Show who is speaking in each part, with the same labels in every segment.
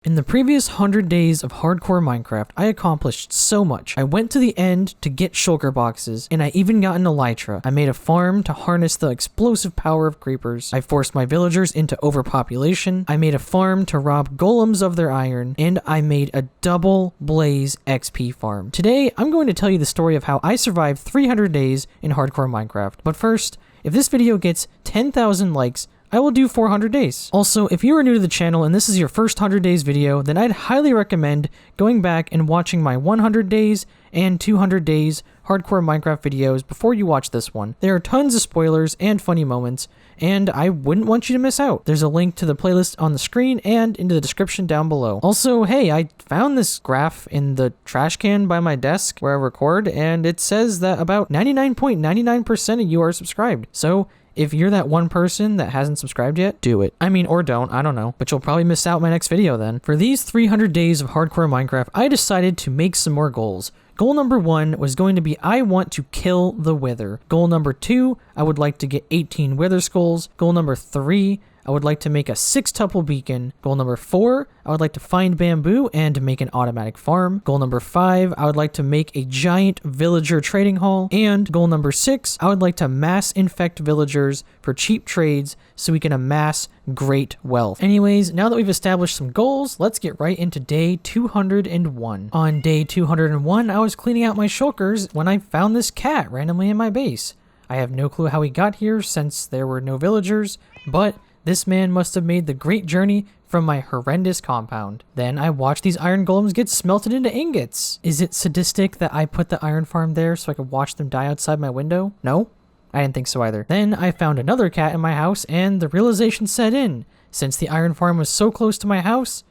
Speaker 1: In the previous 100 days of hardcore Minecraft, I accomplished so much. I went to the end to get shulker boxes, and I even got an elytra. I made a farm to harness the explosive power of creepers. I forced my villagers into overpopulation. I made a farm to rob golems of their iron, and I made a double blaze XP farm. Today, I'm going to tell you the story of how I survived 300 days in hardcore Minecraft. But first, if this video gets 10,000 likes, I will do 400 days. Also, if you are new to the channel and this is your first 100 days video, then I'd highly recommend going back and watching my 100 days and 200 days hardcore Minecraft videos before you watch this one. There are tons of spoilers and funny moments, and I wouldn't want you to miss out. There's a link to the playlist on the screen and in the description down below. Also, hey, I found this graph in the trash can by my desk where I record, and it says that about 99.99% of you are subscribed. So, if you're that one person that hasn't subscribed yet, do it. I mean, or don't, I don't know, but you'll probably miss out my next video then. For these 300 days of hardcore Minecraft, I decided to make some more goals. Goal number 1 was going to be I want to kill the wither. Goal number 2, I would like to get 18 wither skulls. Goal number 3, I would like to make a 6-tuple beacon. Goal number 4, I would like to find bamboo and make an automatic farm. Goal number 5, I would like to make a giant villager trading hall. And goal number 6, I would like to mass infect villagers for cheap trades so we can amass great wealth. Anyways, now that we've established some goals, let's get right into day 201. On day 201, I was cleaning out my shulkers when I found this cat randomly in my base. I have no clue how he got here since there were no villagers, but this man must have made the great journey from my horrendous compound. Then I watched these iron golems get smelted into ingots. Is it sadistic that I put the iron farm there so I could watch them die outside my window? No? I didn't think so either. Then I found another cat in my house and the realization set in. Since the iron farm was so close to my house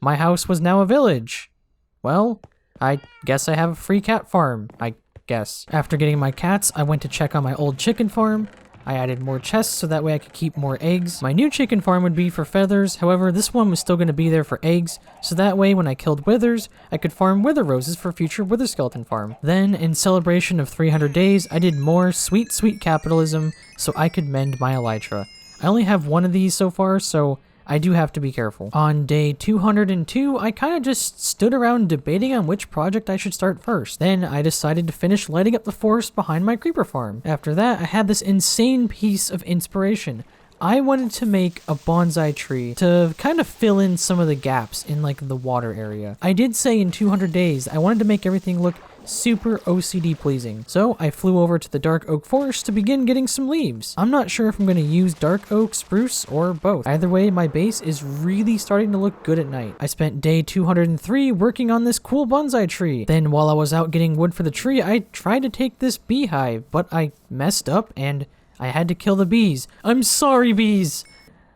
Speaker 1: was now a village. Well, I guess I have a free cat farm, I guess. After getting my cats, I went to check on my old chicken farm. I added more chests so that way I could keep more eggs. My new chicken farm would be for feathers, however this one was still going to be there for eggs, so that way when I killed withers, I could farm wither roses for future wither skeleton farm. Then, in celebration of 300 days, I did more sweet capitalism so I could mend my elytra. I only have one of these so far, so I do have to be careful. On day 202, I kind of just stood around debating on which project I should start first. Then I decided to finish lighting up the forest behind my creeper farm. After that, I had this insane piece of inspiration. I wanted to make a bonsai tree to kind of fill in some of the gaps in like the water area. I did say in 200 days, I wanted to make everything look super OCD pleasing. So I flew over to the dark oak forest to begin getting some leaves. I'm not sure if I'm going to use dark oak, spruce, or both. Either way, my base is really starting to look good at night. I spent day 203 working on this cool bonsai tree. Then while I was out getting wood for the tree, I tried to take this beehive, but I messed up and I had to kill the bees. I'm sorry, bees!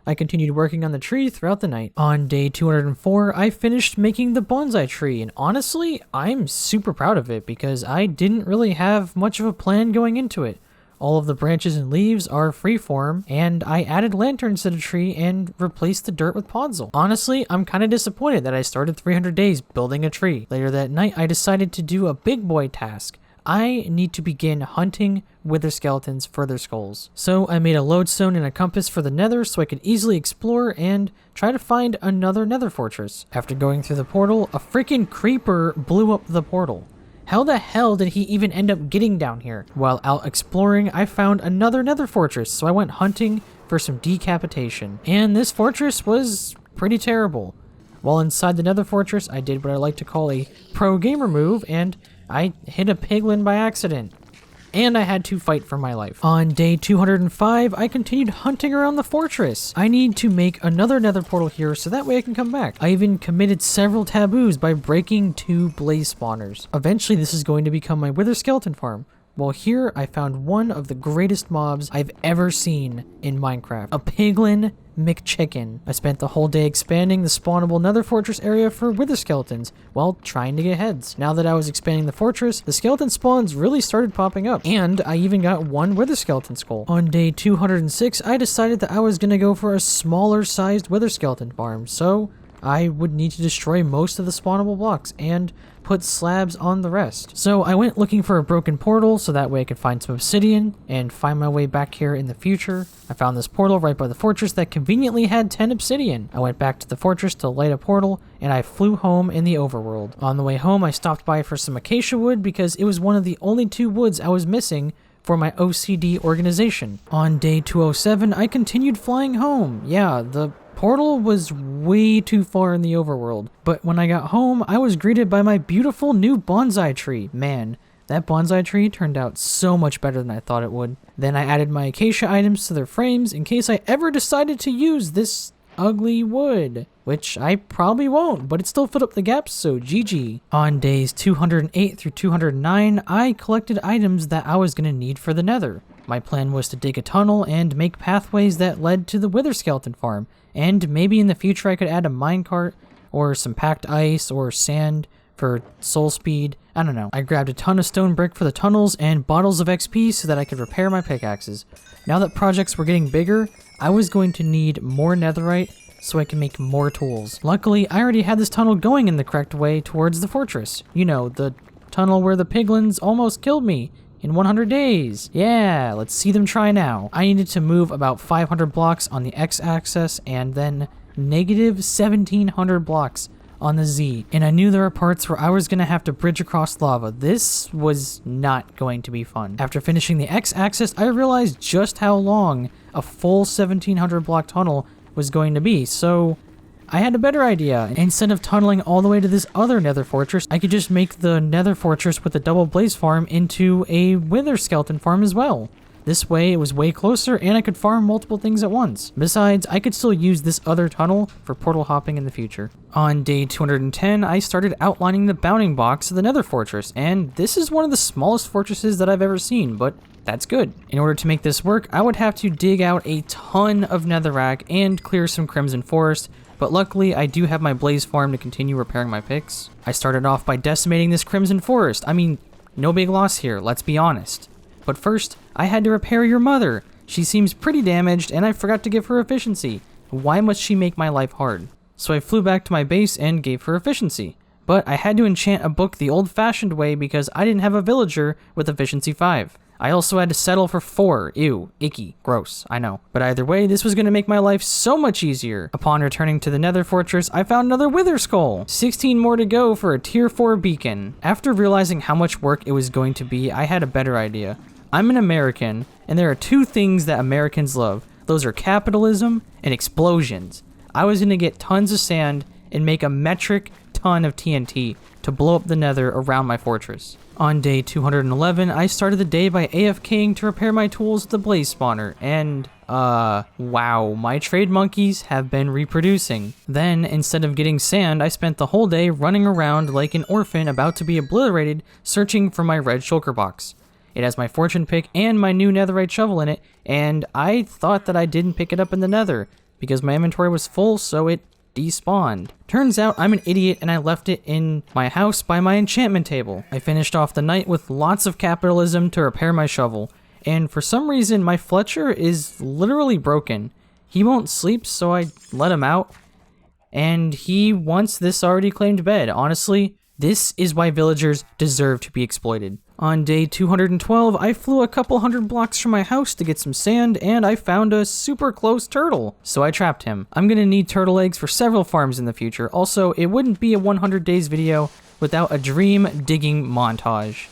Speaker 1: I continued working on the tree throughout the night. On day 204, I finished making the bonsai tree, and honestly, I'm super proud of it because I didn't really have much of a plan going into it. All of the branches and leaves are freeform, and I added lanterns to the tree and replaced the dirt with podzol. Honestly, I'm kind of disappointed that I started 300 days building a tree. Later that night, I decided to do a big boy task. I need to begin hunting wither skeletons for their skulls. So I made a lodestone and a compass for the Nether so I could easily explore and try to find another Nether fortress. After going through the portal, a freaking creeper blew up the portal. How the hell did he even end up getting down here? While out exploring, I found another Nether fortress, so I went hunting for some decapitation. And this fortress was pretty terrible. While inside the Nether fortress, I did what I like to call a pro gamer move, and I hit a piglin by accident. And I had to fight for my life. On day 205, I continued hunting around the fortress. I need to make another nether portal here so that way I can come back. I even committed several taboos by breaking 2 blaze spawners. Eventually, this is going to become my wither skeleton farm. Well, here I found one of the greatest mobs I've ever seen in Minecraft. A piglin McChicken. I spent the whole day expanding the spawnable nether fortress area for wither skeletons while trying to get heads. Now that I was expanding the fortress, the skeleton spawns really started popping up, and I even got 1 wither skeleton skull. On day 206, I decided that I was gonna go for a smaller sized wither skeleton farm, so I would need to destroy most of the spawnable blocks and put slabs on the rest. So I went looking for a broken portal so that way I could find some obsidian and find my way back here in the future. I found this portal right by the fortress that conveniently had 10 obsidian. I went back to the fortress to light a portal and I flew home in the overworld. On the way home, I stopped by for some acacia wood because it was one of the only 2 woods I was missing for my OCD organization. On day 207, I continued flying home. Yeah, the portal was way too far in the overworld, but when I got home, I was greeted by my beautiful new bonsai tree. Man, that bonsai tree turned out so much better than I thought it would. Then I added my acacia items to their frames in case I ever decided to use this ugly wood, which I probably won't, but it still filled up the gaps, so GG. On days 208 through 209, I collected items that I was going to need for the Nether. My plan was to dig a tunnel and make pathways that led to the Wither Skeleton farm, and maybe in the future I could add a minecart or some packed ice or sand for soul speed. I don't know. I grabbed a ton of stone brick for the tunnels and bottles of XP so that I could repair my pickaxes. Now that projects were getting bigger, I was going to need more netherite so I can make more tools. Luckily, I already had this tunnel going in the correct way towards the fortress. You know, the tunnel where the piglins almost killed me in 100 days. Yeah, let's see them try now. I needed to move about 500 blocks on the x-axis and then negative 1700 blocks on the Z, and I knew there were parts where I was going to have to bridge across lava. This was not going to be fun. After finishing the x-axis, I realized just how long a full 1700 block tunnel was going to be, so I had a better idea. Instead of tunneling all the way to this other nether fortress, I could just make the nether fortress with the double blaze farm into a wither skeleton farm as well. This way it was way closer and I could farm multiple things at once. Besides, I could still use this other tunnel for portal hopping in the future. On day 210, I started outlining the bounding box of the nether fortress, and this is one of the smallest fortresses that I've ever seen, but that's good. In order to make this work, I would have to dig out a ton of netherrack and clear some crimson forest, but luckily I do have my blaze farm to continue repairing my picks. I started off by decimating this crimson forest. I mean, no big loss here, let's be honest. But first, I had to repair your mother. She seems pretty damaged and I forgot to give her efficiency. Why must she make my life hard? So I flew back to my base and gave her efficiency. But I had to enchant a book the old-fashioned way because I didn't have a villager with efficiency 5. I also had to settle for 4. Ew, icky, gross, I know. But either way, this was going to make my life so much easier. Upon returning to the nether fortress, I found another wither skull. 16 more to go for a tier 4 beacon. After realizing how much work it was going to be, I had a better idea. I'm an American, and there are 2 things that Americans love. Those are capitalism and explosions. I was going to get tons of sand and make a metric ton of TNT to blow up the nether around my fortress. On day 211, I started the day by AFKing to repair my tools at the blaze spawner, and wow, my trade monkeys have been reproducing. Then, instead of getting sand, I spent the whole day running around like an orphan about to be obliterated, searching for my red shulker box. It has my fortune pick and my new netherite shovel in it, and I thought that I didn't pick it up in the nether because my inventory was full, so it despawned. Turns out I'm an idiot and I left it in my house by my enchantment table. I finished off the night with lots of capitalism to repair my shovel, and for some reason my Fletcher is literally broken. He won't sleep, so I let him out, and he wants this already claimed bed. Honestly, this is why villagers deserve to be exploited. On day 212, I flew a couple hundred blocks from my house to get some sand, and I found a super close turtle, so I trapped him. I'm gonna need turtle eggs for several farms in the future. Also, it wouldn't be a 100 days video without a dream digging montage.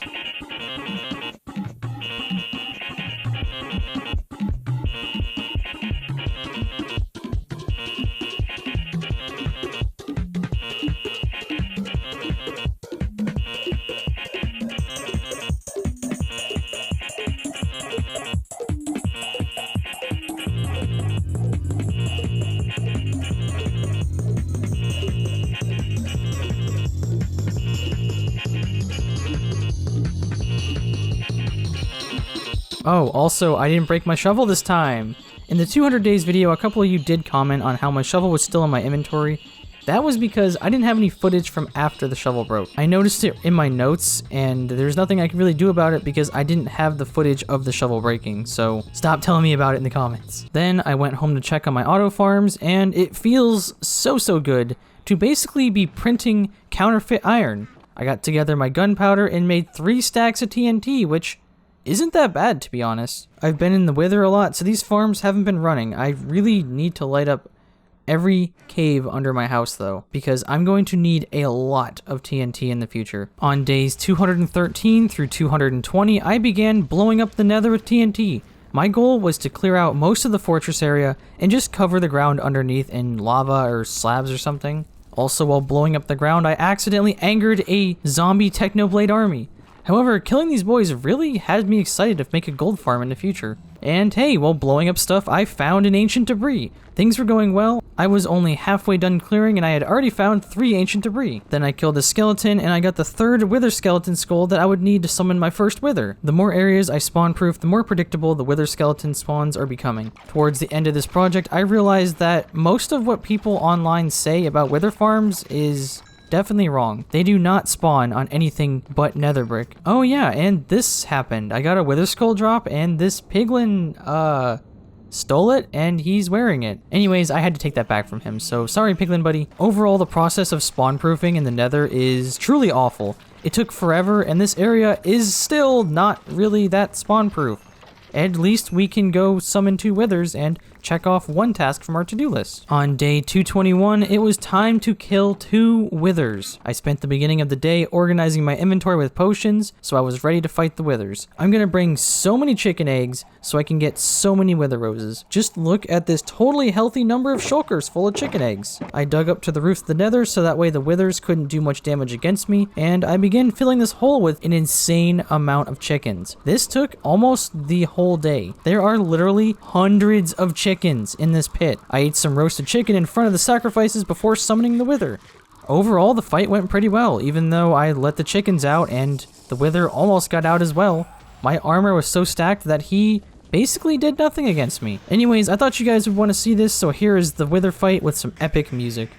Speaker 1: Oh, also, I didn't break my shovel this time. In the 200 days video, a couple of you did comment on how my shovel was still in my inventory. That was because I didn't have any footage from after the shovel broke. I noticed it in my notes, and there's nothing I can really do about it because I didn't have the footage of the shovel breaking, so stop telling me about it in the comments. Then I went home to check on my auto farms, and it feels so good to basically be printing counterfeit iron. I got together my gunpowder and made 3 stacks of TNT, which isn't that bad, to be honest. I've been in the Wither a lot, so these farms haven't been running. I really need to light up every cave under my house though, because I'm going to need a lot of TNT in the future. On days 213 through 220, I began blowing up the Nether with TNT. My goal was to clear out most of the fortress area and just cover the ground underneath in lava or slabs or something. Also, while blowing up the ground, I accidentally angered a zombie Technoblade army. However, killing these boys really had me excited to make a gold farm in the future. And hey, while blowing up stuff, I found an ancient debris. Things were going well. I was only halfway done clearing and I had already found 3 ancient debris. Then I killed a skeleton and I got the 3rd wither skeleton skull that I would need to summon my first wither. The more areas I spawn proof, the more predictable the wither skeleton spawns are becoming. Towards the end of this project, I realized that most of what people online say about wither farms is definitely wrong. They do not spawn on anything but nether brick. Oh yeah, and this happened. I got a wither skull drop and this piglin, stole it and he's wearing it. Anyways, I had to take that back from him, so sorry piglin buddy. Overall, the process of spawn proofing in the nether is truly awful. It took forever and this area is still not really that spawn proof. At least we can go summon 2 withers and check off 1 task from our to-do list. On day 221, it was time to kill 2 withers. I spent the beginning of the day organizing my inventory with potions, so I was ready to fight the withers. I'm gonna bring so many chicken eggs so I can get so many wither roses. Just look at this totally healthy number of shulkers full of chicken eggs. I dug up to the roof of the nether so that way the withers couldn't do much damage against me, and I began filling this hole with an insane amount of chickens. This took almost the whole day. There are literally hundreds of chickens in this pit. I ate some roasted chicken in front of the sacrifices before summoning the wither. Overall, the fight went pretty well, even though I let the chickens out and the wither almost got out as well. My armor was so stacked that he basically did nothing against me. Anyways, I thought you guys would want to see this, so here is the wither fight with some epic music.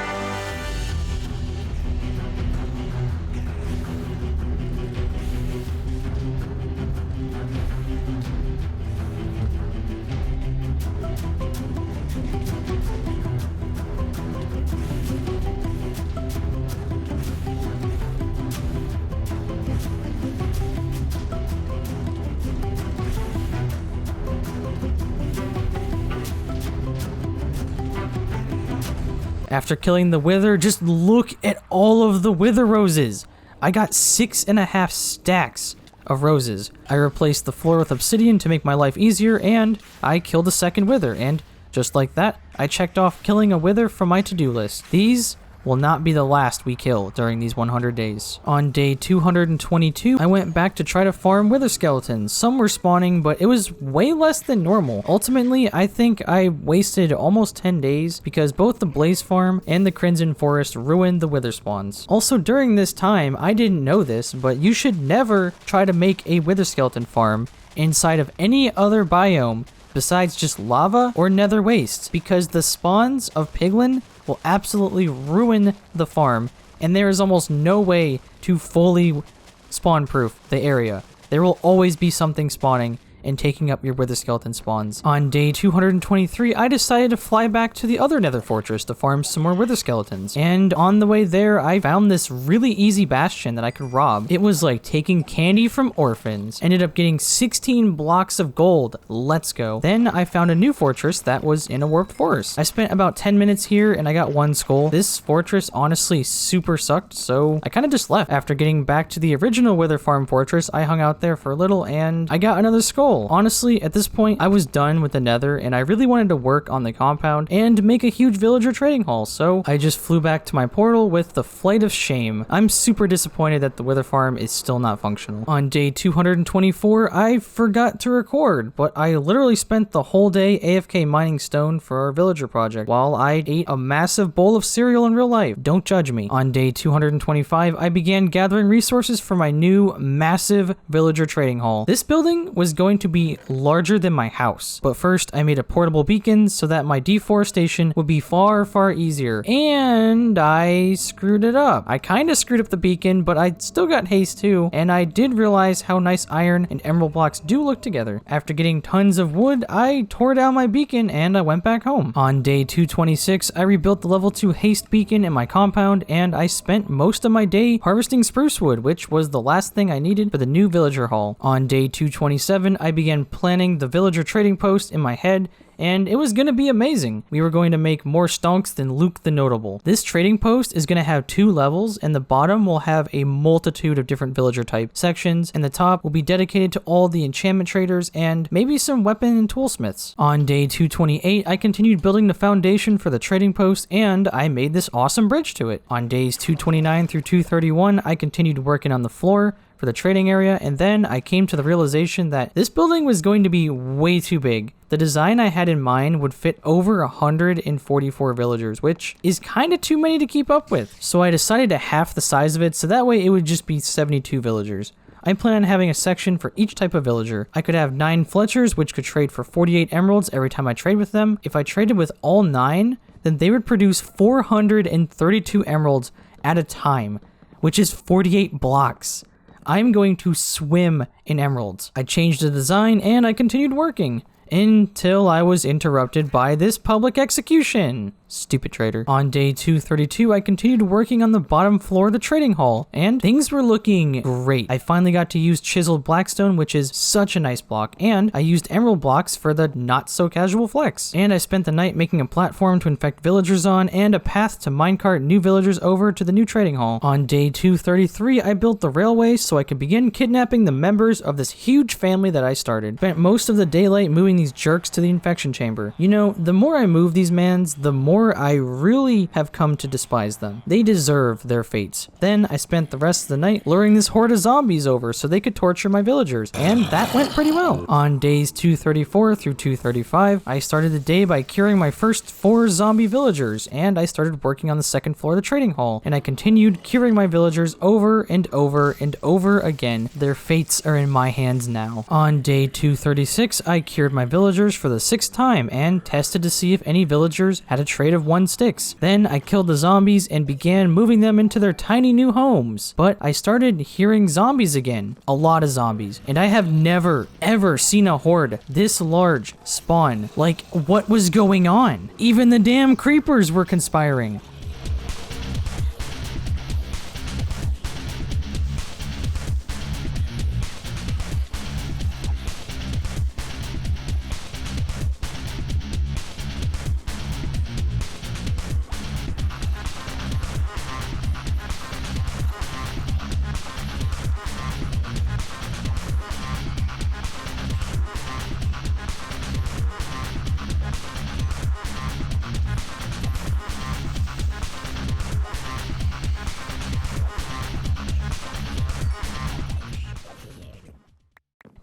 Speaker 1: After killing the wither, just look at all of the wither roses. I got 6.5 stacks of roses. I replaced the floor with obsidian to make my life easier, and I killed a second wither, and just like that, I checked off killing a wither from my to-do list. These will not be the last we kill during these 100 days. On day 222, I went back to try to farm wither skeletons. Some were spawning, but it was way less than normal. Ultimately, I think I wasted almost 10 days because both the Blaze Farm and the Crimson Forest ruined the wither spawns. Also, during this time, I didn't know this, but you should never try to make a wither skeleton farm inside of any other biome besides just lava or nether wastes, because the spawns of piglin will absolutely ruin the farm, and there is almost no way to fully spawn proof the area. There will always be something spawning and taking up your wither skeleton spawns. On day 223, I decided to fly back to the other nether fortress to farm some more wither skeletons. And on the way there, I found this really easy bastion that I could rob. It was like taking candy from orphans. Ended up getting 16 blocks of gold. Let's go. Then I found a new fortress that was in a warped forest. I spent about 10 minutes here and I got 1 skull. This fortress honestly super sucked, so I kind of just left. After getting back to the original wither farm fortress, I hung out there for a little and I got another skull. Honestly, at this point, I was done with the nether and I really wanted to work on the compound and make a huge villager trading hall, so I just flew back to my portal with the flight of shame. I'm super disappointed that the wither farm is still not functional. On day 224, I forgot to record, but I literally spent the whole day AFK mining stone for our villager project while I ate a massive bowl of cereal in real life. Don't judge me. On day 225, I began gathering resources for my new massive villager trading hall. This building was going to to be larger than my house. But first, I made a portable beacon so that my deforestation would be far, far easier. And I screwed it up. I kind of screwed up the beacon, but I still got haste too. And I did realize how nice iron and emerald blocks do look together. After getting tons of wood, I tore down my beacon and I went back home. On day 226, I rebuilt the level 2 haste beacon in my compound, and I spent most of my day harvesting spruce wood, which was the last thing I needed for the new villager hall. On day 227, I began planning the villager trading post in my head, and it was going to be amazing. We were going to make more stonks than Luke TheNotable. This trading post is going to have 2 levels, and the bottom will have a multitude of different villager type sections, and the top will be dedicated to all the enchantment traders and maybe some weapon and toolsmiths. On day 228, I continued building the foundation for the trading post, and I made this awesome bridge to it. On days 229 through 231, I continued working on the floor for the trading area, and then I came to the realization that this building was going to be way too big. The design I had in mind would fit over 144 villagers, which is kind of too many to keep up with. So I decided to half the size of it, so that way it would just be 72 villagers. I plan on having a section for each type of villager. I could have 9 Fletchers, which could trade for 48 emeralds every time I trade with them. If I traded with all 9, then they would produce 432 emeralds at a time, which is 48 blocks. I'm going to swim in emeralds. I changed the design and I continued working until I was interrupted by this public execution. Stupid trader. On day 232, I continued working on the bottom floor of the trading hall, and things were looking great. I finally got to use chiseled blackstone, which is such a nice block, and I used emerald blocks for the not-so-casual flex. And I spent the night making a platform to infect villagers on, and a path to minecart new villagers over to the new trading hall. On day 233, I built the railway so I could begin kidnapping the members of this huge family that I started. Spent most of the daylight moving these jerks to the infection chamber. You know, the more I move these mans, the more I really have come to despise them. They deserve their fates. Then I spent the rest of the night luring this horde of zombies over so they could torture my villagers, and that went pretty well. On days 234 through 235, I started the day by curing my first 4 zombie villagers, and I started working on the second floor of the trading hall, and I continued curing my villagers over and over and over again. Their fates are in my hands now. On day 236, I cured my villagers for the 6th time and tested to see if any villagers had a trait of 1 sticks. Then I killed the zombies and began moving them into their tiny new homes. But I started hearing zombies again. A lot of zombies. And I have never, ever seen a horde this large spawn. Like, what was going on? Even the damn creepers were conspiring.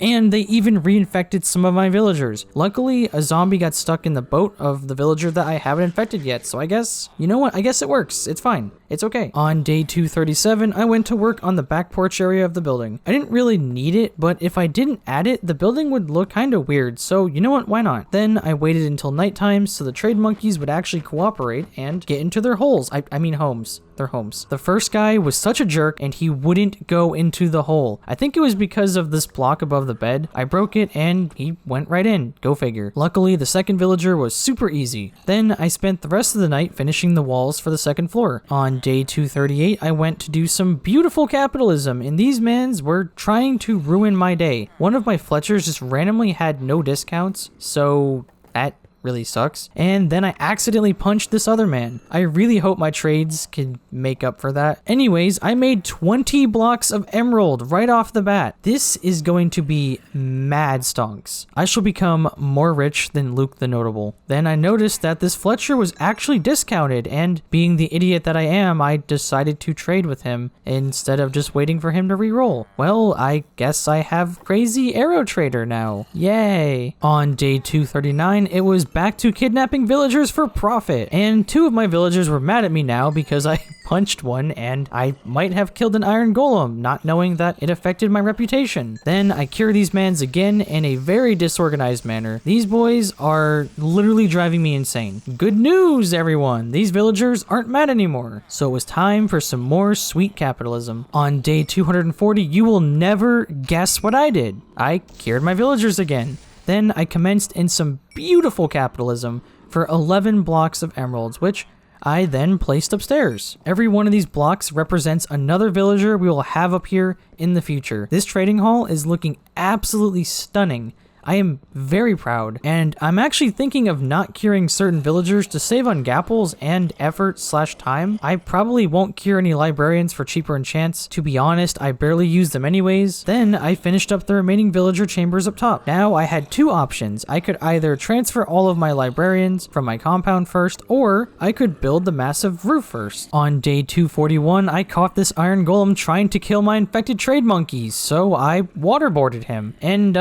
Speaker 1: And they even reinfected some of my villagers. Luckily, a zombie got stuck in the boat of the villager that I haven't infected yet, so I guess, you know what, I guess it works. It's fine. It's okay. On day 237, I went to work on the back porch area of the building. I didn't really need it, but if I didn't add it, the building would look kind of weird, so you know what, why not? Then I waited until nighttime so the trade monkeys would actually cooperate and get into their holes. I mean homes. Their homes. The first guy was such a jerk and he wouldn't go into the hole. I think it was because of this block above the bed. I broke it and he went right in. Go figure. Luckily, the second villager was super easy. Then I spent the rest of the night finishing the walls for the second floor. On day 238, I went to do some beautiful capitalism, and these mans were trying to ruin my day. One of my Fletchers just randomly had no discounts, so that really sucks. And then I accidentally punched this other man. I really hope my trades can make up for that. Anyways, I made 20 blocks of emerald right off the bat. This is going to be mad stonks. I shall become more rich than Luke TheNotable. Then I noticed that this Fletcher was actually discounted, and being the idiot that I am, I decided to trade with him instead of just waiting for him to re-roll. Well, I guess I have crazy arrow trader now. Yay. On day 239, it was went back to kidnapping villagers for profit. And 2 of my villagers were mad at me now because I punched one and I might have killed an iron golem, not knowing that it affected my reputation. Then I cure these mans again in a very disorganized manner. These boys are literally driving me insane. Good news, everyone! These villagers aren't mad anymore. So it was time for some more sweet capitalism. On day 240, you will never guess what I did. I cured my villagers again. Then I commenced in some beautiful capitalism for 11 blocks of emeralds, which I then placed upstairs. Every one of these blocks represents another villager we will have up here in the future. This trading hall is looking absolutely stunning. I am very proud, and I'm actually thinking of not curing certain villagers to save on gapples and effort/time. I probably won't cure any librarians for cheaper enchants. To be honest, I barely use them anyways. Then I finished up the remaining villager chambers up top. Now I had 2 options. I could either transfer all of my librarians from my compound first, or I could build the massive roof first. On day 241, I caught this iron golem trying to kill my infected trade monkeys, so I waterboarded him. And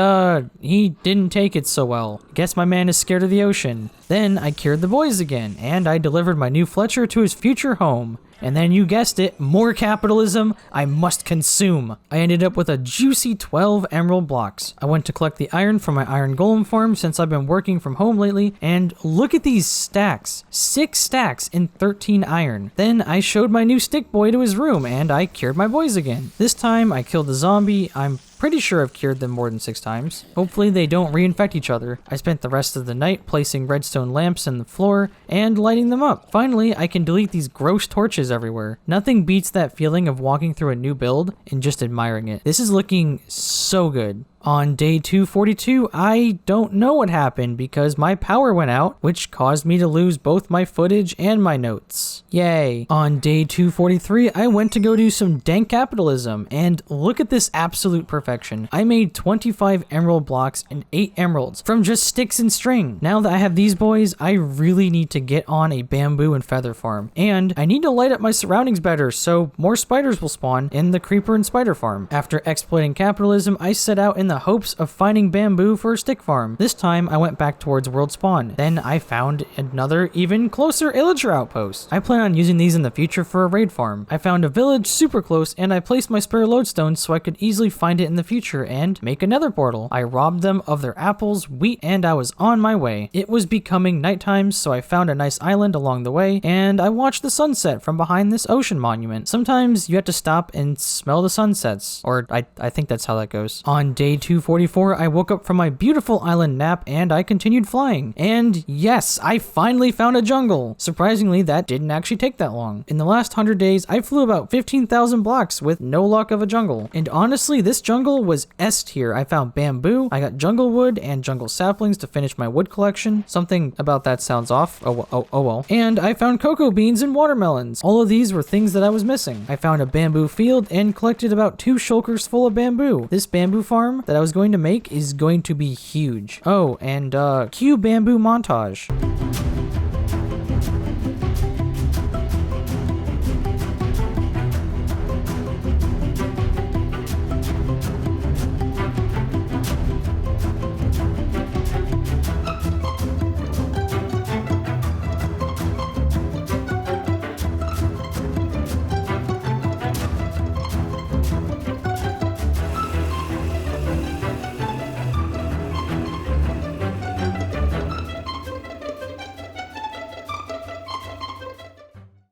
Speaker 1: he didn't take it so well. Guess my man is scared of the ocean. Then I cured the boys again, and I delivered my new Fletcher to his future home. And then you guessed it, more capitalism I must consume. I ended up with a juicy 12 emerald blocks. I went to collect the iron from my iron golem farm since I've been working from home lately, and look at these stacks. 6 stacks in 13 iron. Then I showed my new stick boy to his room, and I cured my boys again. This time I killed the zombie. I'm pretty sure I've cured them more than 6 times. Hopefully they don't reinfect each other. I spent the rest of the night placing redstone lamps in the floor and lighting them up. Finally, I can delete these gross torches everywhere. Nothing beats that feeling of walking through a new build and just admiring it. This is looking so good. On day 242, I don't know what happened because my power went out, which caused me to lose both my footage and my notes. Yay. On day 243, I went to go do some dank capitalism, and look at this absolute perfection. I made 25 emerald blocks and 8 emeralds from just sticks and string. Now that I have these boys, I really need to get on a bamboo and feather farm, and I need to light up my surroundings better so more spiders will spawn in the creeper and spider farm. After exploiting capitalism, I set out in the hopes of finding bamboo for a stick farm. This time I went back towards world spawn. Then I found another even closer illager outpost. I plan on using these in the future for a raid farm. I found a village super close and I placed my spare lodestone so I could easily find it in the future and make another portal. I robbed them of their apples, wheat, and I was on my way. It was becoming nighttime, so I found a nice island along the way and I watched the sunset from behind this ocean monument. Sometimes you have to stop and smell the sunsets, or I think that's how that goes. On day 244, I woke up from my beautiful island nap and I continued flying. And yes, I finally found a jungle. Surprisingly, that didn't actually take that long. In the last 100 days, I flew about 15,000 blocks with no luck of a jungle. And honestly, this jungle was S tier. I found bamboo, I got jungle wood and jungle saplings to finish my wood collection. Something about that sounds off. Oh well. And I found cocoa beans and watermelons. All of these were things that I was missing. I found a bamboo field and collected about 2 shulkers full of bamboo. This bamboo farm that I was going to make is going to be huge. Oh, and cue bamboo montage.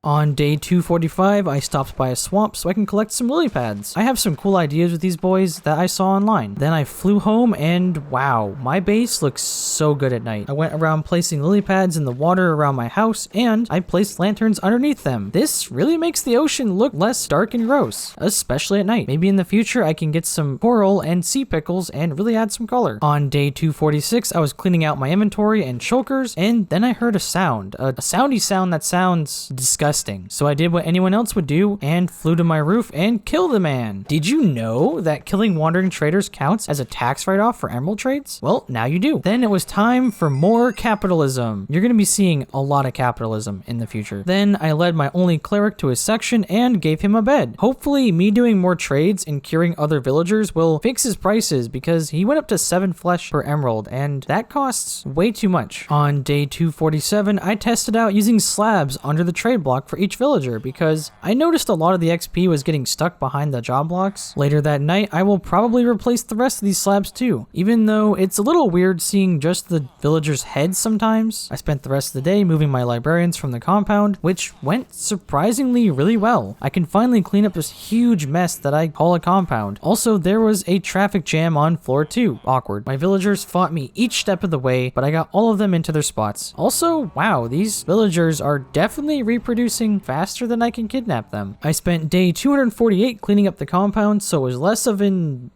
Speaker 1: On day 245, I stopped by a swamp so I can collect some lily pads. I have some cool ideas with these boys that I saw online. Then I flew home and wow, my base looks so good at night. I went around placing lily pads in the water around my house and I placed lanterns underneath them. This really makes the ocean look less dark and gross, especially at night. Maybe in the future I can get some coral and sea pickles and really add some color. On day 246, I was cleaning out my inventory and shulkers and then I heard a sound. A soundy sound that sounds disgusting. disgusting. So I did what anyone else would do and flew to my roof and killed the man. Did you know that killing wandering traders counts as a tax write-off for emerald trades? Well, now you do. Then it was time for more capitalism. You're going to be seeing a lot of capitalism in the future. Then I led my only cleric to his section and gave him a bed. Hopefully me doing more trades and curing other villagers will fix his prices because he went up to 7 flesh per emerald and that costs way too much. On day 247, I tested out using slabs under the trade block for each villager because I noticed a lot of the XP was getting stuck behind the job blocks. Later that night, I will probably replace the rest of these slabs too, even though it's a little weird seeing just the villagers' heads sometimes. I spent the rest of the day moving my librarians from the compound, which went surprisingly really well. I can finally clean up this huge mess that I call a compound. Also, there was a traffic jam on floor 2. Awkward. My villagers fought me each step of the way, but I got all of them into their spots. Also, wow, these villagers are definitely reproducing faster than I can kidnap them. I spent day 248 cleaning up the compound, so it was less of an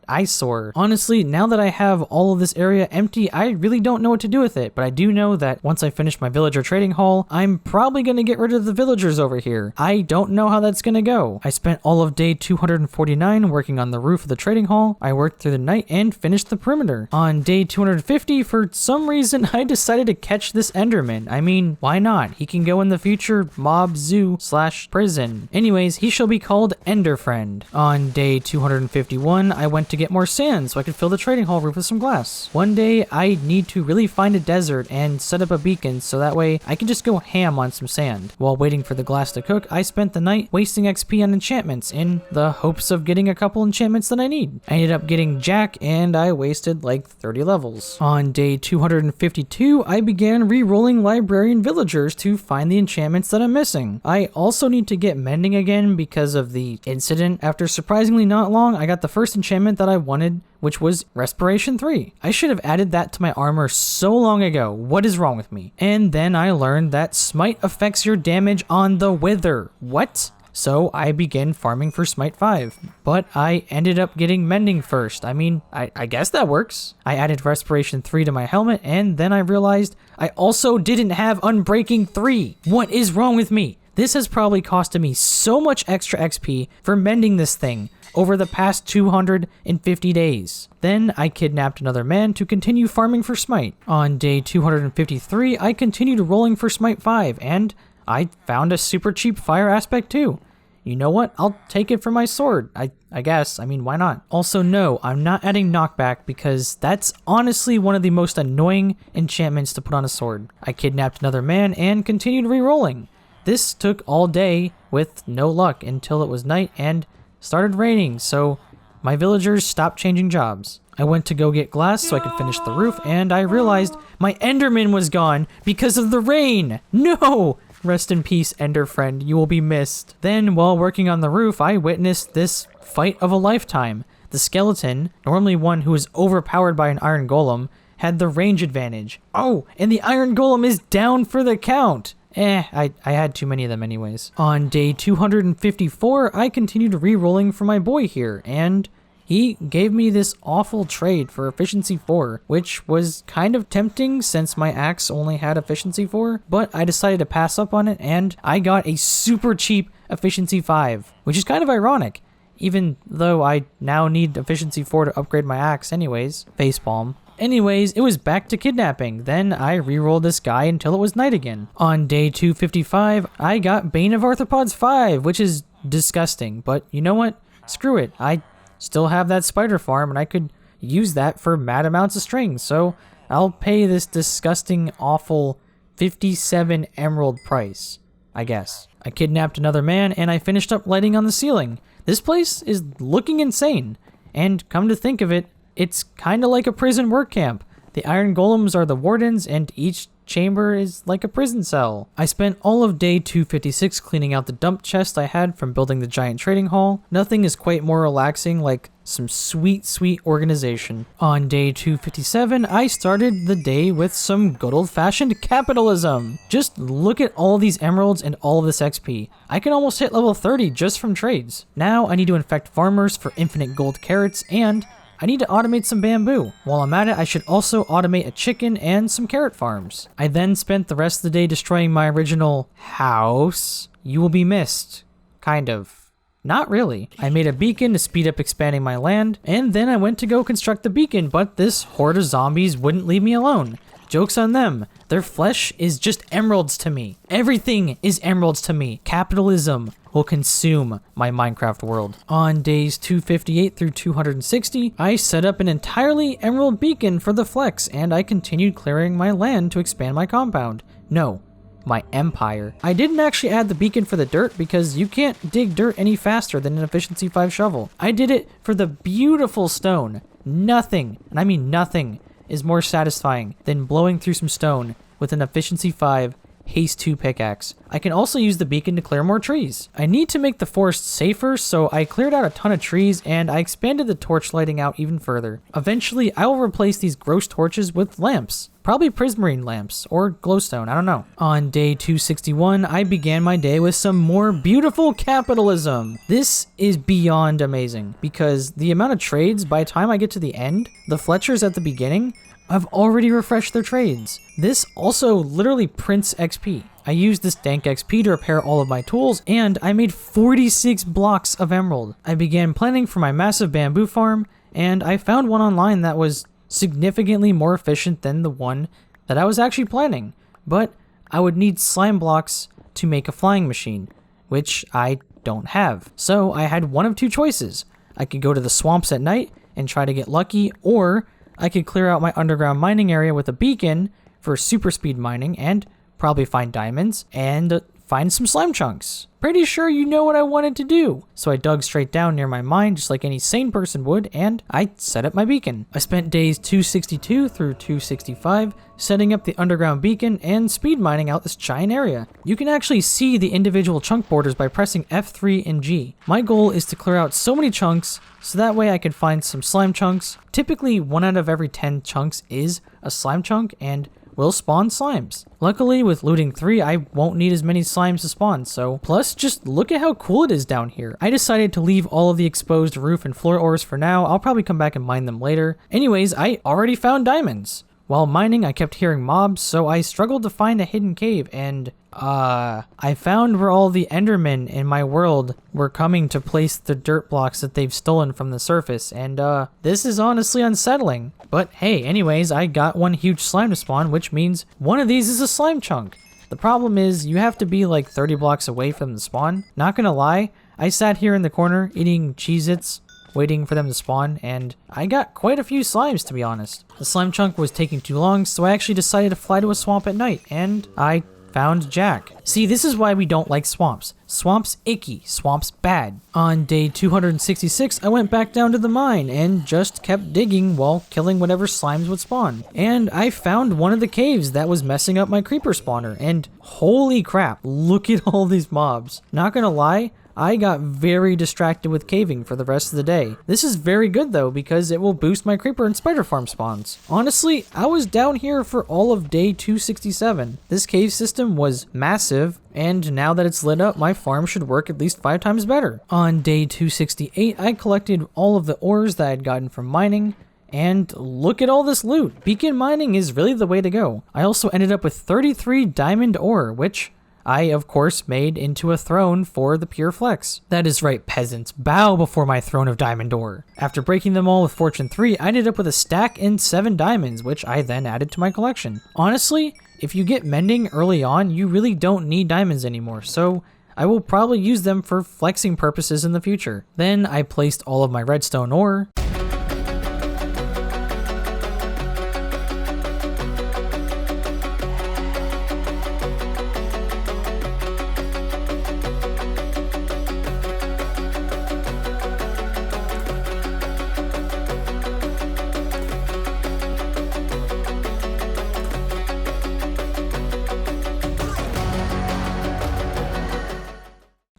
Speaker 1: eyesore. Honestly, now that I have all of this area empty, I really don't know what to do with it, but I do know that once I finish my villager trading hall, I'm probably going to get rid of the villagers over here. I don't know how that's going to go. I spent all of day 249 working on the roof of the trading hall. I worked through the night and finished the perimeter. On day 250, for some reason, I decided to catch this Enderman. I mean, why not? He can go in the future mob zoo / prison. Anyways, he shall be called Enderfriend. On day 251, I went to get more sand so I could fill the trading hall roof with some glass. One day, I need to really find a desert and set up a beacon so that way I can just go ham on some sand. While waiting for the glass to cook, I spent the night wasting XP on enchantments in the hopes of getting a couple enchantments that I need. I ended up getting Jack and I wasted like 30 levels. On day 252, I began re-rolling librarian villagers to find the enchantments that I'm missing. I also need to get mending again because of the incident. After surprisingly not long, I got the first enchantment that I wanted, which was Respiration 3. I should have added that to my armor so long ago. What is wrong with me? And then I learned that Smite affects your damage on the Wither. What? So I began farming for Smite 5, but I ended up getting Mending first. I mean, I guess that works. I added Respiration 3 to my helmet, and then I realized I also didn't have Unbreaking 3. What is wrong with me? This has probably costed me so much extra XP for mending this thing over the past 250 days. Then I kidnapped another man to continue farming for Smite. On day 253, I continued rolling for Smite 5, and I found a super cheap fire aspect too. You know what? I'll take it for my sword. I guess. I mean, why not? Also, no, I'm not adding knockback because that's honestly one of the most annoying enchantments to put on a sword. I kidnapped another man and continued re-rolling. This took all day with no luck until it was night and started raining, so my villagers stopped changing jobs. I went to go get glass so I could finish the roof, and I realized my Enderman was gone because of the rain. No! Rest in peace, Ender friend. You will be missed. Then, while working on the roof, I witnessed this fight of a lifetime. The skeleton, normally one who is overpowered by an iron golem, had the range advantage. Oh, and the iron golem is down for the count. I had too many of them anyways. On day 254, I continued re-rolling for my boy here, and he gave me this awful trade for efficiency 4, which was kind of tempting since my axe only had efficiency 4, but I decided to pass up on it, and I got a super cheap efficiency 5, which is kind of ironic, even though I now need efficiency 4 to upgrade my axe anyways. Facepalm. Anyways, it was back to kidnapping. Then I re-rolled this guy until it was night again. On day 255, I got Bane of Arthropods 5, which is disgusting, but you know what? Screw it. I still have that spider farm and I could use that for mad amounts of strings, so I'll pay this disgusting, awful 57 emerald price, I guess. I kidnapped another man and I finished up lighting on the ceiling. This place is looking insane, and come to think of it, it's kind of like a prison work camp. The iron golems are the wardens, and each chamber is like a prison cell. I spent all of day 256 cleaning out the dump chest I had from building the giant trading hall. Nothing is quite more relaxing like some sweet, sweet organization. On day 257, I started the day with some good old-fashioned capitalism. Just look at all these emeralds and all of this XP. I can almost hit level 30 just from trades. Now I need to infect farmers for infinite gold carrots, and I need to automate some bamboo. While I'm at it, I should also automate a chicken and some carrot farms. I then spent the rest of the day destroying my original house. You will be missed. Kind of. Not really. I made a beacon to speed up expanding my land, and then I went to go construct the beacon, but this horde of zombies wouldn't leave me alone. Joke's on them. Their flesh is just emeralds to me. Everything is emeralds to me. Capitalism will consume my Minecraft world. On days 258 through 260, I set up an entirely emerald beacon for the flex, and I continued clearing my land to expand my compound. No, my empire. I didn't actually add the beacon for the dirt because you can't dig dirt any faster than an efficiency 5 shovel. I did it for the beautiful stone. Nothing, and I mean nothing, is more satisfying than blowing through some stone with an efficiency 5 haste 2 pickaxe. I can also use the beacon to clear more trees. I need to make the forest safer, so I cleared out a ton of trees and I expanded the torch lighting out even further. Eventually, I will replace these gross torches with lamps. Probably prismarine lamps or glowstone, I don't know. On day 261, I began my day with some more beautiful capitalism. This is beyond amazing because the amount of trades by the time I get to the end, the Fletchers at the beginning, I've already refreshed their trades. This also literally prints XP. I used this dank XP to repair all of my tools, and I made 46 blocks of emerald. I began planning for my massive bamboo farm, and I found one online that was significantly more efficient than the one that I was actually planning. But I would need slime blocks to make a flying machine, which I don't have. So I had one of two choices. I could go to the swamps at night and try to get lucky, or I could clear out my underground mining area with a beacon for super speed mining and probably find diamonds and find some slime chunks. Pretty sure you know what I wanted to do. So I dug straight down near my mine just like any sane person would, and I set up my beacon. I spent days 262 through 265 setting up the underground beacon and speed mining out this giant area. You can actually see the individual chunk borders by pressing F3 and G. My goal is to clear out so many chunks so that way I could find some slime chunks. Typically 1 out of every 10 chunks is a slime chunk and will spawn slimes. Luckily, with looting 3, I won't need as many slimes to spawn, so... Plus, just look at how cool it is down here. I decided to leave all of the exposed roof and floor ores for now. I'll probably come back and mine them later. Anyways, I already found diamonds. While mining, I kept hearing mobs, so I struggled to find a hidden cave, and I found where all the Endermen in my world were coming to place the dirt blocks that they've stolen from the surface, and this is honestly unsettling. But hey, anyways, I got one huge slime to spawn, which means one of these is a slime chunk. The problem is, you have to be like 30 blocks away from the spawn. Not gonna lie, I sat here in the corner eating Cheez-Its, waiting for them to spawn, and I got quite a few slimes, to be honest. The slime chunk was taking too long, so I actually decided to fly to a swamp at night, and I found Jack. See, this is why we don't like swamps. Swamps icky, swamps bad. On day 266, I went back down to the mine and just kept digging while killing whatever slimes would spawn. And I found one of the caves that was messing up my creeper spawner, and holy crap, look at all these mobs. Not gonna lie, I got very distracted with caving for the rest of the day. This is very good though because it will boost my creeper and spider farm spawns. Honestly, I was down here for all of day 267. This cave system was massive, and now that it's lit up, my farm should work at least 5 times better. On day 268, I collected all of the ores that I had gotten from mining, and look at all this loot. Beacon mining is really the way to go. I also ended up with 33 diamond ore, which I, of course, made into a throne for the pure flex. That is right, peasants. Bow before my throne of diamond ore. After breaking them all with Fortune 3, I ended up with a stack and 7 diamonds, which I then added to my collection. Honestly, if you get mending early on, you really don't need diamonds anymore, so I will probably use them for flexing purposes in the future. Then I placed all of my redstone ore,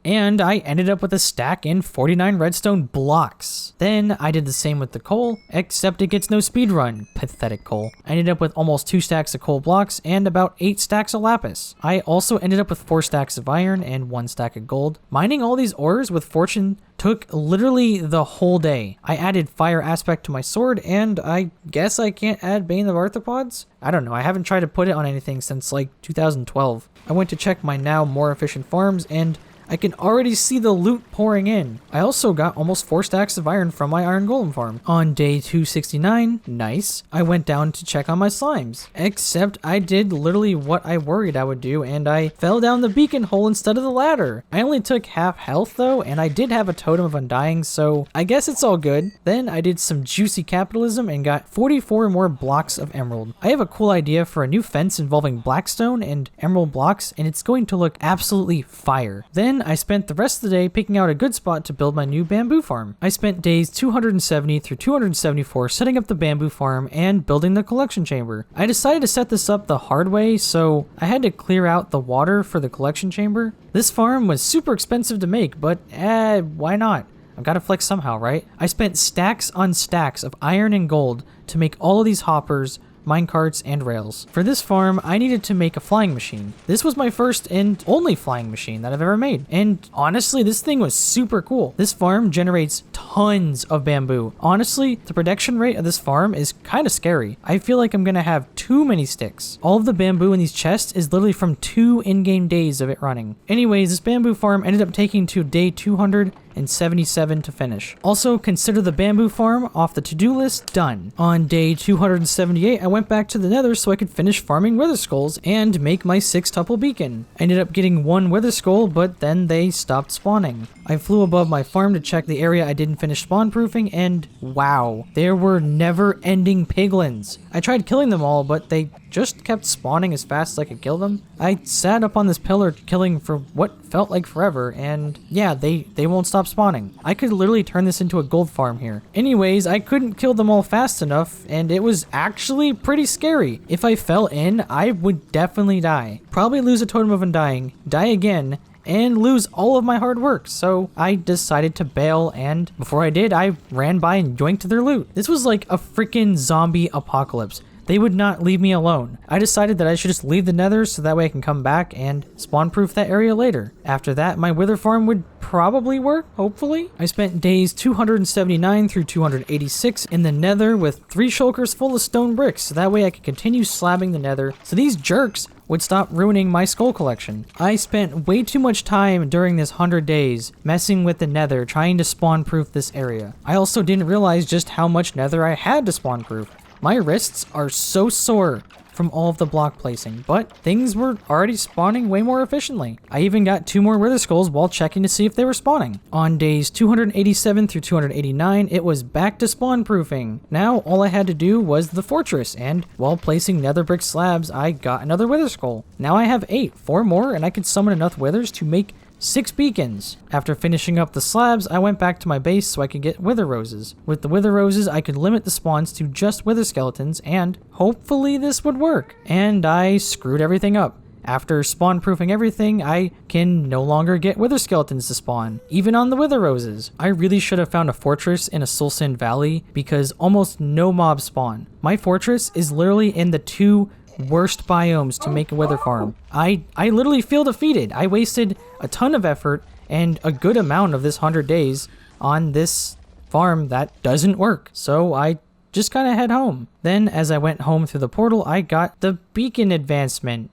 Speaker 1: and I ended up with a stack and 49 redstone blocks. Then I did the same with the coal, except it gets no speed run. Pathetic coal. I ended up with almost 2 stacks of coal blocks and about 8 stacks of lapis. I also ended up with 4 stacks of iron and 1 stack of gold. Mining all these ores with fortune took literally the whole day. I added fire aspect to my sword, and I guess I can't add Bane of Arthropods? I don't know, I haven't tried to put it on anything since like 2012. I went to check my now more efficient farms, and I can already see the loot pouring in. I also got almost 4 stacks of iron from my iron golem farm. On day 269, nice, I went down to check on my slimes. Except I did literally what I worried I would do, and I fell down the beacon hole instead of the ladder. I only took half health though, and I did have a totem of undying, so I guess it's all good. Then I did some juicy capitalism and got 44 more blocks of emerald. I have a cool idea for a new fence involving blackstone and emerald blocks, and it's going to look absolutely fire. Then I spent the rest of the day picking out a good spot to build my new bamboo farm. I spent days 270 through 274 setting up the bamboo farm and building the collection chamber. I decided to set this up the hard way, so I had to clear out the water for the collection chamber. This farm was super expensive to make, but why not? I've got to flex somehow, right? I spent stacks on stacks of iron and gold to make all of these hoppers, minecarts, and rails. For this farm, I needed to make a flying machine. This was my first and only flying machine that I've ever made. And honestly, this thing was super cool. This farm generates tons of bamboo. Honestly, the production rate of this farm is kind of scary. I feel like I'm gonna have too many sticks. All of the bamboo in these chests is literally from 2 in-game days of it running. Anyways, this bamboo farm ended up taking to day 277 to finish. Also, consider the bamboo farm off the to-do list done. On day 278, I went back to the Nether so I could finish farming wither skulls and make my 6 tuple beacon. I ended up getting 1 wither skull, but then they stopped spawning. I flew above my farm to check the area I didn't finish spawn proofing, and wow, there were never-ending piglins. I tried killing them all, but they just kept spawning as fast as I could kill them. I sat up on this pillar killing for what felt like forever, and yeah, they won't stop spawning. I could literally turn this into a gold farm here. Anyways, I couldn't kill them all fast enough, and it was actually pretty scary. If I fell in, I would definitely die. Probably lose a totem of undying, die again, and lose all of my hard work, so I decided to bail, and before I did, I ran by and yoinked their loot. This was like a freaking zombie apocalypse. They would not leave me alone. I decided that I should just leave the Nether so that way I can come back and spawn proof that area later. After that, my wither farm would probably work, hopefully. I spent days 279 through 286 in the Nether with 3 shulkers full of stone bricks, so that way I could continue slabbing the Nether so these jerks would stop ruining my skull collection. I spent way too much time during this 100 days messing with the Nether trying to spawn proof this area. I also didn't realize just how much Nether I had to spawn proof. My wrists are so sore from all of the block placing, but things were already spawning way more efficiently. I even got 2 more wither skulls while checking to see if they were spawning. On days 287 through 289, it was back to spawn proofing. Now all I had to do was the fortress, and while placing nether brick slabs, I got another wither skull. Now I have 8, 4 more, and I could summon enough withers to make 6 beacons. After finishing up the slabs, I went back to my base so I could get wither roses. With the wither roses, I could limit the spawns to just wither skeletons, and hopefully this would work. And I screwed everything up. After spawn proofing everything, I can no longer get wither skeletons to spawn, even on the wither roses. I really should have found a fortress in a soul sand valley because almost no mobs spawn. My fortress is literally in the 2 worst biomes to make a wither farm. I literally feel defeated. I wasted a ton of effort and a good amount of this 100 days on this farm that doesn't work. So I just kind of head home. Then as I went home through the portal, I got the beacon advancement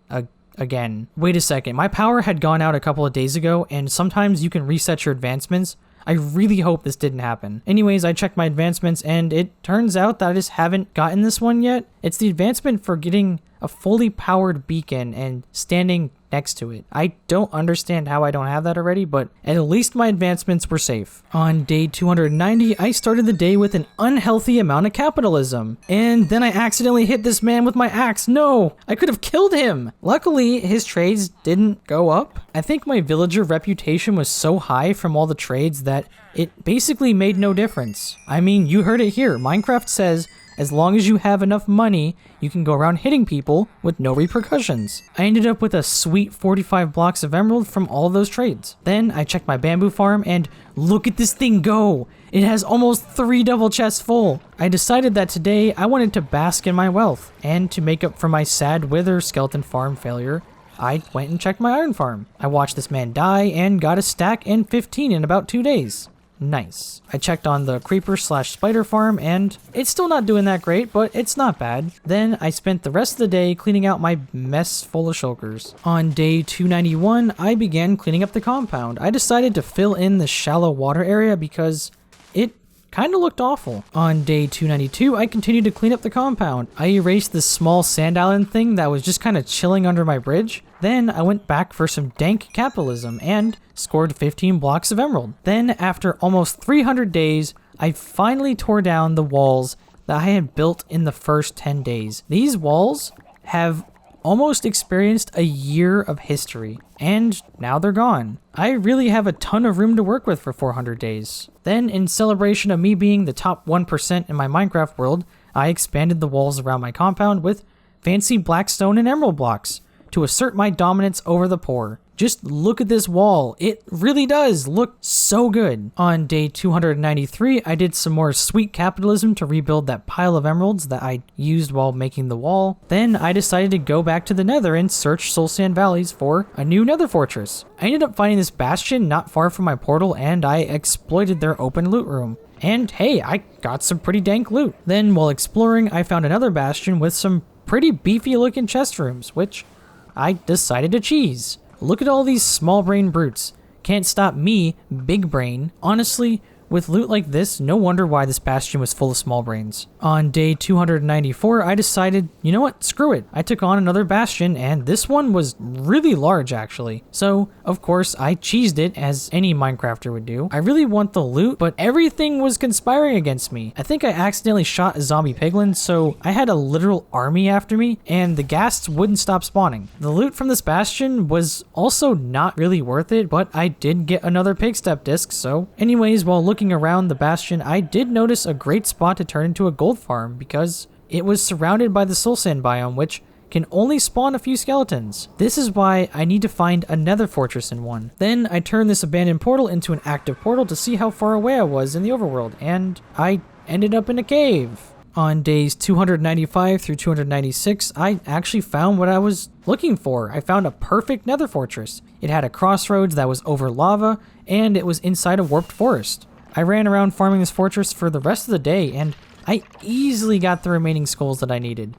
Speaker 1: again. Wait a second, my power had gone out a couple of days ago, and sometimes you can reset your advancements. I really hope this didn't happen. Anyways, I checked my advancements, and it turns out that I just haven't gotten this one yet. It's the advancement for getting a fully powered beacon and standing next to it. I don't understand how I don't have that already, but at least my advancements were safe. On day 290, I started the day with an unhealthy amount of capitalism. And then I accidentally hit this man with my axe. No, I could have killed him. Luckily, his trades didn't go up. I think my villager reputation was so high from all the trades that it basically made no difference. I mean, you heard it here. Minecraft says, as long as you have enough money, you can go around hitting people with no repercussions. I ended up with a sweet 45 blocks of emerald from all of those trades. Then I checked my bamboo farm and look at this thing go! It has almost 3 double chests full. I decided that today I wanted to bask in my wealth, and to make up for my sad wither skeleton farm failure, I went and checked my iron farm. I watched this man die and got a stack and 15 in about 2 days. Nice. I checked on the creeper/spider farm and it's still not doing that great, but it's not bad. Then I spent the rest of the day cleaning out my mess full of shulkers. On day 291, I began cleaning up the compound. I decided to fill in the shallow water area because it kind of looked awful. On day 292, I continued to clean up the compound. I erased this small sand island thing that was just kind of chilling under my bridge. Then I went back for some dank capitalism and scored 15 blocks of emerald. Then after almost 300 days, I finally tore down the walls that I had built in the first 10 days. These walls have almost experienced a year of history, and now they're gone. I really have a ton of room to work with for 400 days. Then, in celebration of me being the top 1% in my Minecraft world, I expanded the walls around my compound with fancy blackstone and emerald blocks to assert my dominance over the poor. Just look at this wall. It really does look so good. On day 293, I did some more sweet capitalism to rebuild that pile of emeralds that I used while making the wall. Then I decided to go back to the Nether and search Soul Sand Valleys for a new Nether fortress. I ended up finding this bastion not far from my portal, and I exploited their open loot room. And hey, I got some pretty dank loot. Then while exploring, I found another bastion with some pretty beefy looking chest rooms, which I decided to cheese. Look at all these small brain brutes. Can't stop me, big brain. Honestly, with loot like this, no wonder why this bastion was full of small brains. On day 294, I decided, you know what, screw it. I took on another bastion, and this one was really large actually. So, of course, I cheesed it as any Minecrafter would do. I really want the loot, but everything was conspiring against me. I think I accidentally shot a zombie piglin, so I had a literal army after me, and the ghasts wouldn't stop spawning. The loot from this bastion was also not really worth it, but I did get another pigstep disc, so anyways, while looking around the bastion, I did notice a great spot to turn into a gold farm because it was surrounded by the soul sand biome, which can only spawn a few skeletons. This is why I need to find a nether fortress in one. Then I turned this abandoned portal into an active portal to see how far away I was in the overworld, and I ended up in a cave. On days 295 through 296, I actually found what I was looking for. I found a perfect nether fortress. It had a crossroads that was over lava, and it was inside a warped forest. I ran around farming this fortress for the rest of the day, and I easily got the remaining skulls that I needed.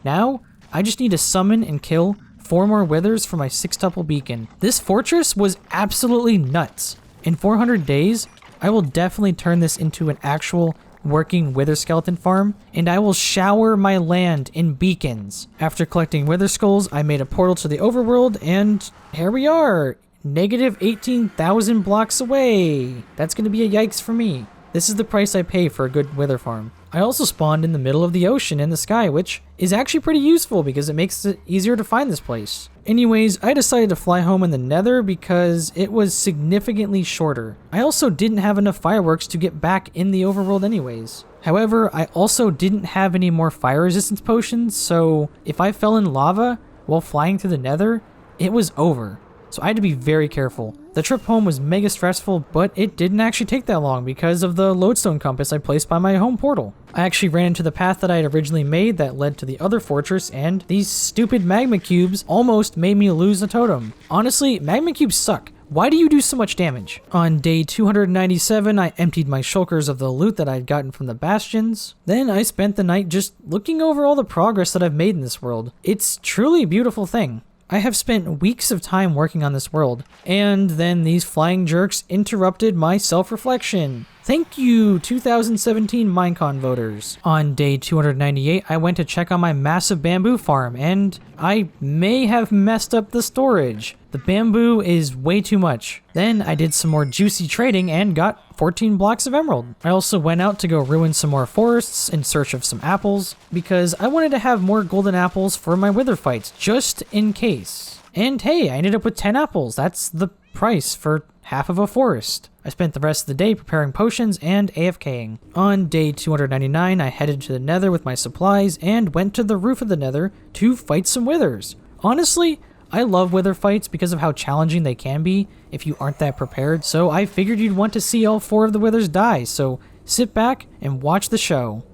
Speaker 1: Now, I just need to summon and kill 4 more withers for my 6-tuple beacon. This fortress was absolutely nuts. In 400 days, I will definitely turn this into an actual working wither skeleton farm, and I will shower my land in beacons. After collecting wither skulls, I made a portal to the overworld, and here we are. Negative 18,000 blocks away. That's going to be a yikes for me. This is the price I pay for a good wither farm. I also spawned in the middle of the ocean in the sky, which is actually pretty useful because it makes it easier to find this place. Anyways, I decided to fly home in the Nether because it was significantly shorter. I also didn't have enough fireworks to get back in the overworld anyways. However, I also didn't have any more fire resistance potions, so if I fell in lava while flying through the Nether, it was over. So I had to be very careful. The trip home was mega stressful, but it didn't actually take that long because of the lodestone compass I placed by my home portal. I actually ran into the path that I had originally made that led to the other fortress, and these stupid magma cubes almost made me lose a totem. Honestly, magma cubes suck. Why do you do so much damage? On day 297, I emptied my shulkers of the loot that I'd gotten from the bastions. Then I spent the night just looking over all the progress that I've made in this world. It's truly a beautiful thing. I have spent weeks of time working on this world, and then these flying jerks interrupted my self-reflection. Thank you, 2017 Minecon voters. On day 298, I went to check on my massive bamboo farm, and I may have messed up the storage. The bamboo is way too much. Then I did some more juicy trading and got 14 blocks of emerald. I also went out to go ruin some more forests in search of some apples, because I wanted to have more golden apples for my wither fights, just in case. And hey, I ended up with 10 apples. That's the price for half of a forest. I spent the rest of the day preparing potions and AFKing. On day 299, I headed to the Nether with my supplies and went to the roof of the Nether to fight some withers. Honestly, I love wither fights because of how challenging they can be if you aren't that prepared, so I figured you'd want to see all 4 of the withers die, so sit back and watch the show.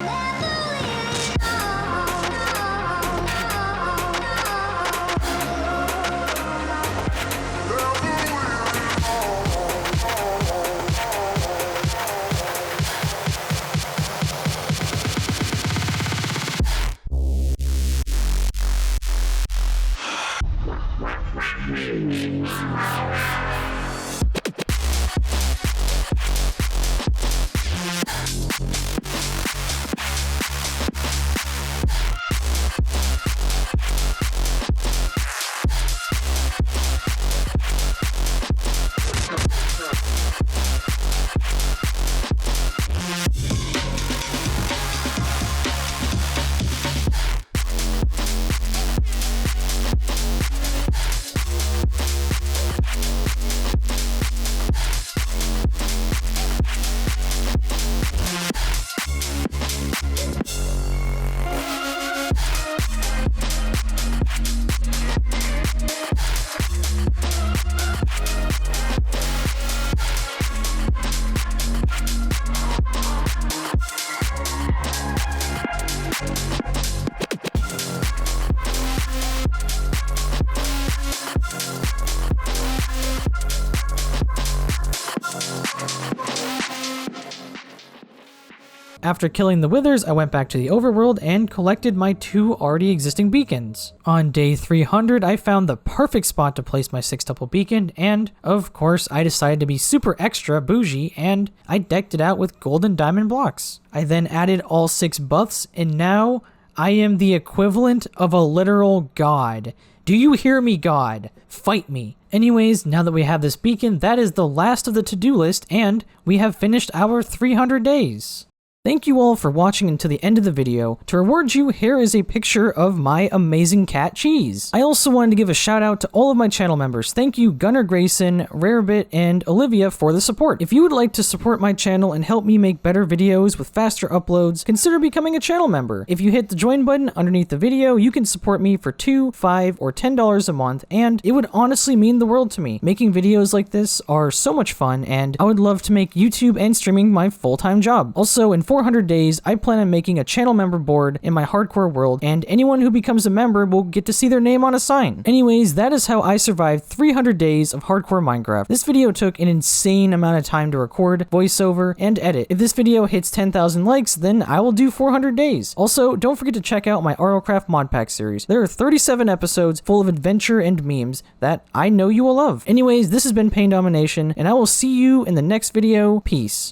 Speaker 1: After killing the withers, I went back to the overworld and collected my 2 already existing beacons. On day 300, I found the perfect spot to place my 6-tuple beacon, and of course, I decided to be super extra bougie, and I decked it out with gold and diamond blocks. I then added all 6 buffs, and now I am the equivalent of a literal god. Do you hear me, God? Fight me. Anyways, now that we have this beacon, that is the last of the to-do list, and we have finished our 300 days. Thank you all for watching until the end of the video. To reward you, here is a picture of my amazing cat Cheese. I also wanted to give a shout out to all of my channel members. Thank you Gunnar Grayson, Rarebit, and Olivia for the support. If you would like to support my channel and help me make better videos with faster uploads, consider becoming a channel member. If you hit the join button underneath the video, you can support me for $2, $5, or $10 a month, and it would honestly mean the world to me. Making videos like this are so much fun, and I would love to make YouTube and streaming my full-time job. Also, in 400 days, I plan on making a channel member board in my hardcore world, and anyone who becomes a member will get to see their name on a sign. Anyways, that is how I survived 300 days of hardcore Minecraft. This video took an insane amount of time to record, voiceover, and edit. If this video hits 10,000 likes, then I will do 400 days. Also, don't forget to check out my RLCraft mod pack series. There are 37 episodes full of adventure and memes that I know you will love. Anyways, this has been PainDomination, and I will see you in the next video. Peace.